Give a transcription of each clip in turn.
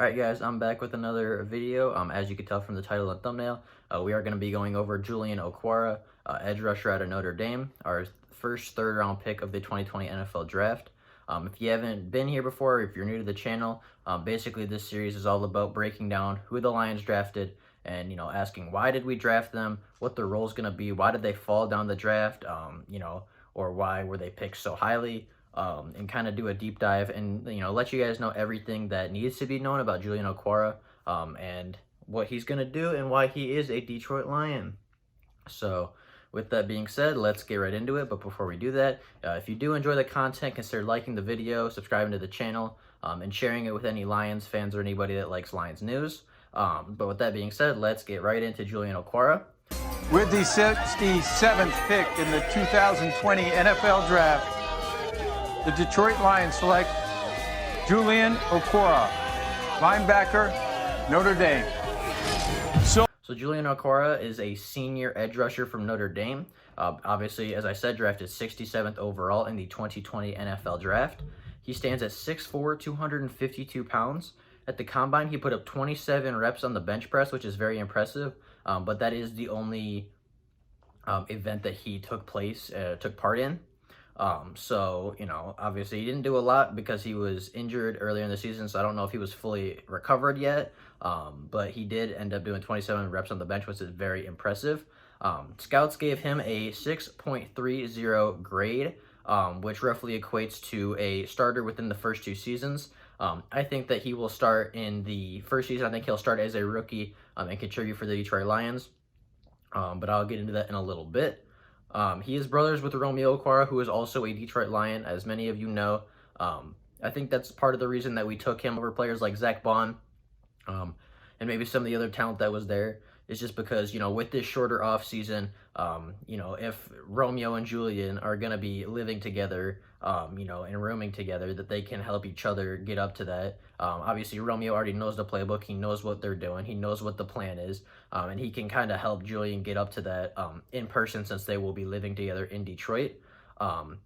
Alright guys, I'm back with another video. As you can tell from the title and thumbnail, we are going to be going over Julian Okwara, edge rusher out of Notre Dame, our first third round pick of the 2020 NFL Draft. If you haven't been here before, if you're new to the channel, basically this series is all about breaking down who the Lions drafted and, asking why did we draft them, what their role is going to be, why did they fall down the draft, or why were they picked so highly. And kind of do a deep dive and let you guys know everything that needs to be known about Julian Okwara, and what he's gonna do and why he is a Detroit Lion. So with that being said, let's get right into it. But before we do that, if you do enjoy the content, consider liking the video, subscribing to the channel, and sharing it with any Lions fans or anybody that likes Lions news. But with that being said, let's get right into Julian Okwara. With the 67th pick in the 2020 NFL Draft, the Detroit Lions select Julian Okwara, linebacker, Notre Dame. So Julian Okwara is a senior edge rusher from Notre Dame. Obviously, as I said, drafted 67th overall in the 2020 NFL Draft. He stands at 6'4", 252 pounds. At the combine, he put up 27 reps on the bench press, which is very impressive. But that is the only event that he took part in. So, obviously he didn't do a lot because he was injured earlier in the season, so I don't know if he was fully recovered yet, but he did end up doing 27 reps on the bench, which is very impressive. Scouts gave him a 6.30 grade, which roughly equates to a starter within the first 2 seasons. I think that he will start in the first season. I think he'll start as a rookie and contribute for the Detroit Lions, but I'll get into that in a little bit. He is brothers with Romeo Okwara, who is also a Detroit Lion, as many of you know. I think that's part of the reason that we took him over players like Zach Bond, and maybe some of the other talent that was there, is just because, with this shorter off season, if Romeo and Julian are going to be living together, and rooming together, that they can help each other get up to that. Obviously, Romeo already knows the playbook. He knows what they're doing. He knows what the plan is, and he can kind of help Julian get up to that in person, since they will be living together in Detroit. So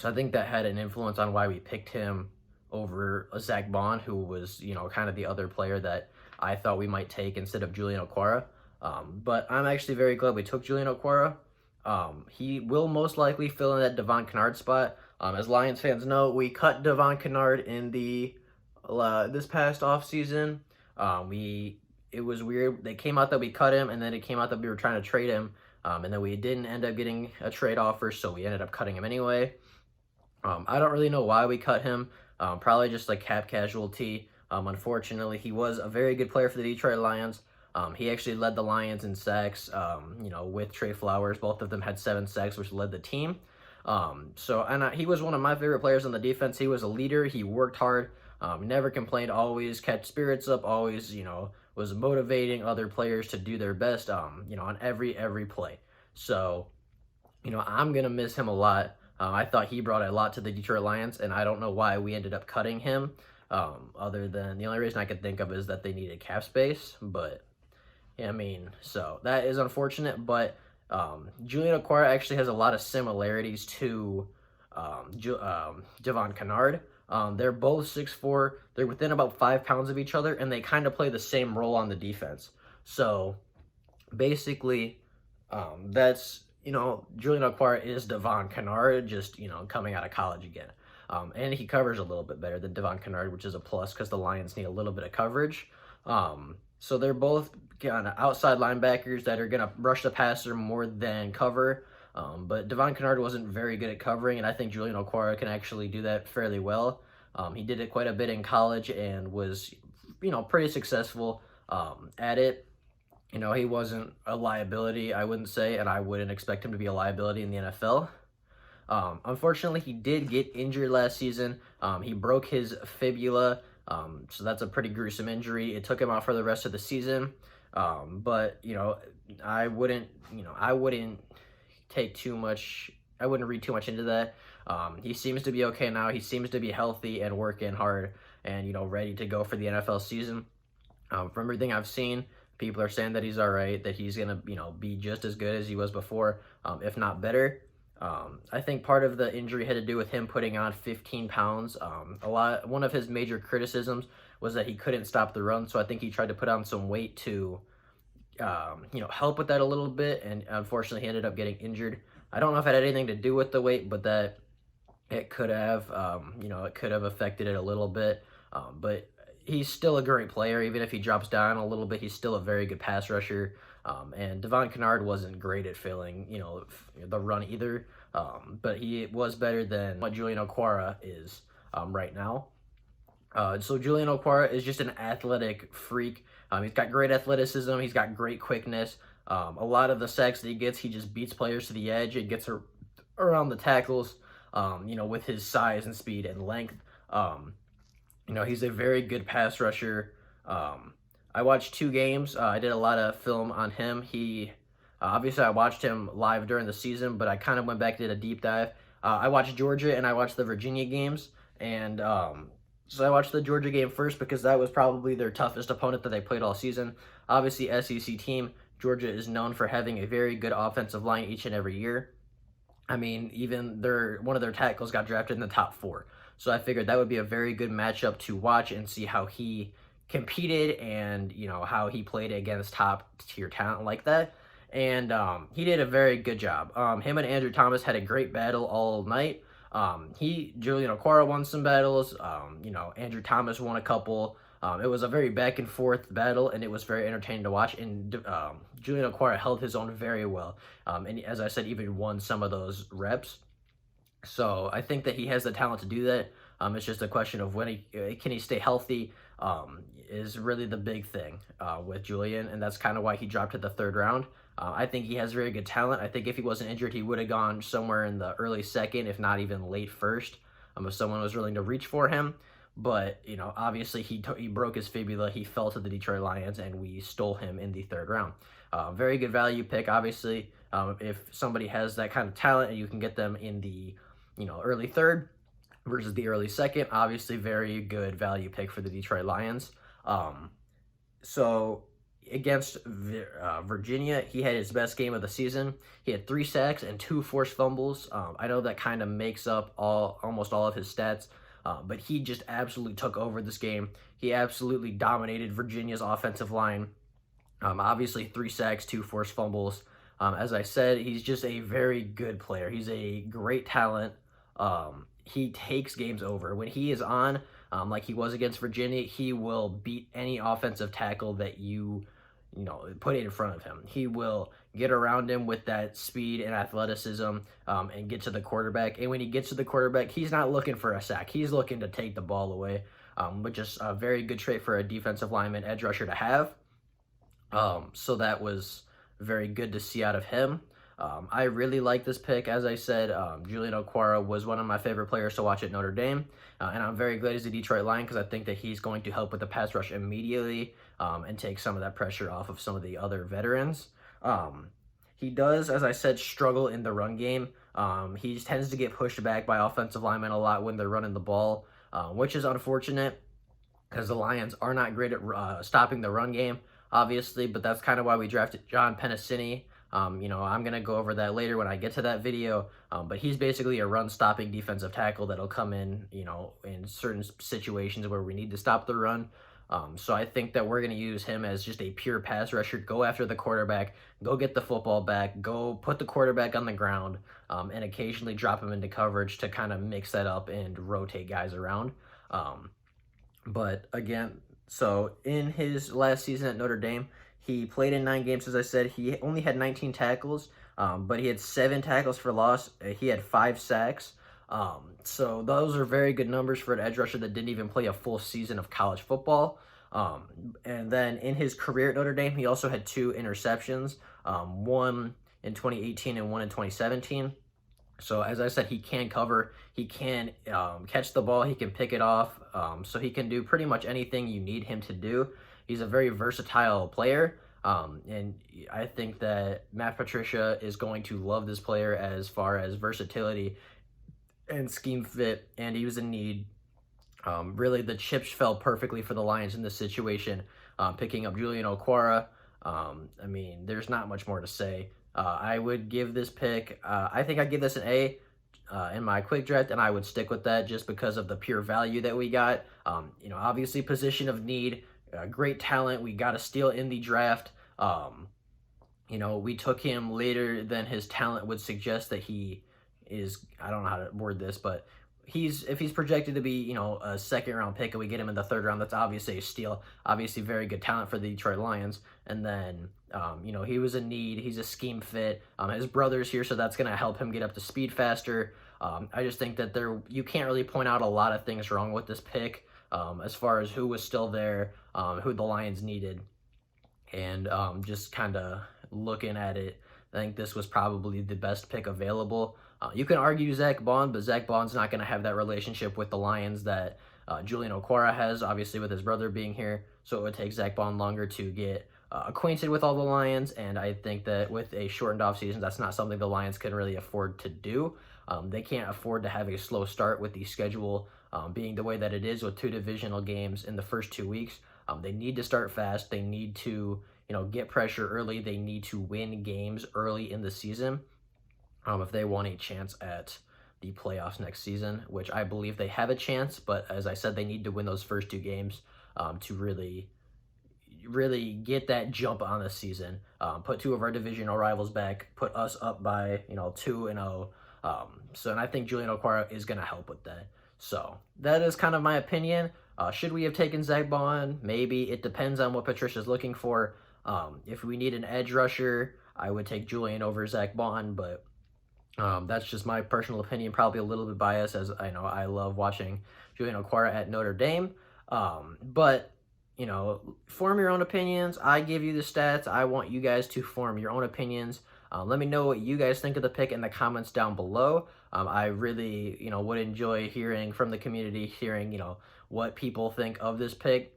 I think that had an influence on why we picked him over Zach Bond, who was, kind of the other player that I thought we might take instead of Julian Okwara. But I'm actually very glad we took Julian Okwara. He will most likely fill in that Devon Kennard spot. As Lions fans know, we cut Devon Kennard in the this past offseason. It was weird. They came out that we cut him, and then it came out that we were trying to trade him, and then we didn't end up getting a trade offer, so we ended up cutting him anyway. I don't really know why we cut him. Probably just like cap casualty. Unfortunately, he was a very good player for the Detroit Lions. He actually led the Lions in sacks, with Trey Flowers. Both of them had 7 sacks, which led the team. He was one of my favorite players on the defense. He was a leader. He worked hard, never complained, always kept spirits up, always, was motivating other players to do their best, on every play. So, I'm going to miss him a lot. I thought he brought a lot to the Detroit Lions, and I don't know why we ended up cutting him, other than the only reason I could think of is that they needed cap space. But, so that is unfortunate, but Julian Okwara actually has a lot of similarities to Devon Kennard. They're both 6'4". They're within about 5 pounds of each other, and they kind of play the same role on the defense. So basically, that's, Julian Okwara is Devon Kennard, just, coming out of college again. And he covers a little bit better than Devon Kennard, which is a plus because the Lions need a little bit of coverage. So they're both kind of outside linebackers that are going to rush the passer more than cover. But Devon Kennard wasn't very good at covering, and I think Julian Okwara can actually do that fairly well. He did it quite a bit in college and was, pretty successful at it. He wasn't a liability, I wouldn't say, and I wouldn't expect him to be a liability in the NFL. Unfortunately, he did get injured last season. He broke his fibula, so that's a pretty gruesome injury. It took him out for the rest of the season. But, I wouldn't read too much into that. He seems to be okay now. He seems to be healthy and working hard and, ready to go for the NFL season. From everything I've seen, people are saying that he's all right, that he's going to, be just as good as he was before, if not better. I think part of the injury had to do with him putting on 15 pounds. One of his major criticisms was that he couldn't stop the run. So I think he tried to put on some weight to help with that a little bit, and unfortunately he ended up getting injured. I don't know if it had anything to do with the weight, but that it could have, it could have affected it a little bit. But he's still a great player. Even if he drops down a little bit, he's still a very good pass rusher. And Devon Kennard wasn't great at filling, the run either. But he was better than what Julian Okwara is right now. So Julian Okwara is just an athletic freak. He's got great athleticism. He's got great quickness. A lot of the sacks that he gets, he just beats players to the edge. It gets around the tackles, with his size and speed and length. He's a very good pass rusher. I watched 2 games. I did a lot of film on him. Obviously I watched him live during the season, but I kind of went back and did a deep dive. I watched Georgia and I watched the Virginia games, and so I watched the Georgia game first because that was probably their toughest opponent that they played all season. Obviously, SEC team, Georgia is known for having a very good offensive line each and every year. I mean, even one of their tackles got drafted in the top 4. So I figured that would be a very good matchup to watch and see how he competed and, how he played against top-tier talent like that. And he did a very good job. Him and Andrew Thomas had a great battle all night. Julian Okwara won some battles. Andrew Thomas won a couple. It was a very back and forth battle, and it was very entertaining to watch. And Julian Okwara held his own very well. And as I said, even won some of those reps. So I think that he has the talent to do that. It's just a question of when can he stay healthy, is really the big thing with Julian, and that's kind of why he dropped to the 3rd round. I think he has very good talent. I think if he wasn't injured, he would have gone somewhere in the early 2nd, if not even late 1st, if someone was willing to reach for him. But, obviously he broke his fibula, he fell to the Detroit Lions, and we stole him in the 3rd round. Very good value pick, obviously. If somebody has that kind of talent and you can get them in the, early 3rd versus the early 2nd, obviously very good value pick for the Detroit Lions. So against Virginia, he had his best game of the season. He had 3 sacks and 2 forced fumbles. I know that kind of makes up almost all of his stats, but he just absolutely took over this game. He absolutely dominated Virginia's offensive line. Obviously 3 sacks, 2 forced fumbles. As I said, he's just a very good player. He's a great talent. He takes games over. When he is on, like he was against Virginia, he will beat any offensive tackle that you put in front of him. He will get around him with that speed and athleticism and get to the quarterback. And when he gets to the quarterback, he's not looking for a sack. He's looking to take the ball away, which is a very good trait for a defensive lineman edge rusher to have. So that was very good to see out of him. I really like this pick. As I said, Julian Okwara was one of my favorite players to watch at Notre Dame, and I'm very glad he's a Detroit Lion because I think that he's going to help with the pass rush immediately and take some of that pressure off of some of the other veterans. He does, as I said, struggle in the run game. He tends to get pushed back by offensive linemen a lot when they're running the ball, which is unfortunate because the Lions are not great at stopping the run game, obviously, but that's kind of why we drafted John Pennicini. I'm going to go over that later when I get to that video, but he's basically a run-stopping defensive tackle that'll come in, in certain situations where we need to stop the run. So I think that we're going to use him as just a pure pass rusher, go after the quarterback, go get the football back, go put the quarterback on the ground, and occasionally drop him into coverage to kind of mix that up and rotate guys around. But again, so in his last season at Notre Dame, he played in 9 games, as I said. He only had 19 tackles, but he had 7 tackles for loss. He had 5 sacks. So those are very good numbers for an edge rusher that didn't even play a full season of college football. And then in his career at Notre Dame, he also had 2 interceptions, one in 2018 and one in 2017. So as I said, he can cover, he can catch the ball, he can pick it off, so he can do pretty much anything you need him to do. He's a very versatile player, and I think that Matt Patricia is going to love this player as far as versatility and scheme fit, and he was in need. Really, the chips fell perfectly for the Lions in this situation, picking up Julian Okwara. I mean, there's not much more to say. I would give this pick, I think I'd give this an A. in my quick draft, and I would stick with that just because of the pure value that we got. Obviously, position of need, great talent. We got a steal in the draft. We took him later than his talent would suggest that he is. I don't know how to word this, but if he's projected to be, a second round pick and we get him in the third round, that's obviously a steal. Obviously, very good talent for the Detroit Lions. And then, he was a need. He's a scheme fit. His brother's here, so that's going to help him get up to speed faster. I just think that you can't really point out a lot of things wrong with this pick as far as who was still there, who the Lions needed. And just kind of looking at it, I think this was probably the best pick available. You can argue Zach Bond, but Zach Bond's not going to have that relationship with the Lions that Julian Okwara has, obviously with his brother being here. So it would take Zach Bond longer to get acquainted with all the Lions, and I think that with a shortened offseason, that's not something the Lions can really afford to do. They can't afford to have a slow start with the schedule being the way that it is with 2 divisional games in the first 2 weeks. They need to start fast. They need to, get pressure early. They need to win games early in the season if they want a chance at the playoffs next season, which I believe they have a chance. But as I said, they need to win those first 2 games to really get that jump on the season. Put 2 of our divisional rivals back, put us up by 2-0. And I think Julian Okwara is going to help with that. So that is kind of my opinion. Should we have taken Zach Bond? Maybe. It depends on what Patricia's looking for. If we need an edge rusher, I would take Julian over Zach Bond, but that's just my personal opinion, probably a little bit biased, as I know I love watching Julian Okwara at Notre Dame. But form your own opinions. I give you the stats. I want you guys to form your own opinions. Let me know what you guys think of the pick in the comments down below. I really, would enjoy hearing from the community, hearing, what people think of this pick,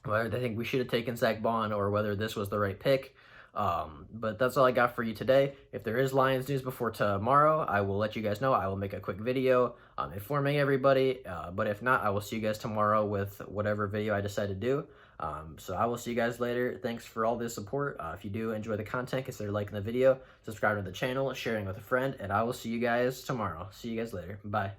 whether they think we should have taken Zach Bond or whether this was the right pick. But that's all I got for you today. If there is Lions news before tomorrow, I will let you guys know. I will make a quick video informing everybody. But if not, I will see you guys tomorrow with whatever video I decide to do. So I will see you guys later. Thanks for all this support. If you do enjoy the content, consider liking the video, subscribing to the channel, sharing with a friend, and I will see you guys tomorrow. See you guys later. Bye.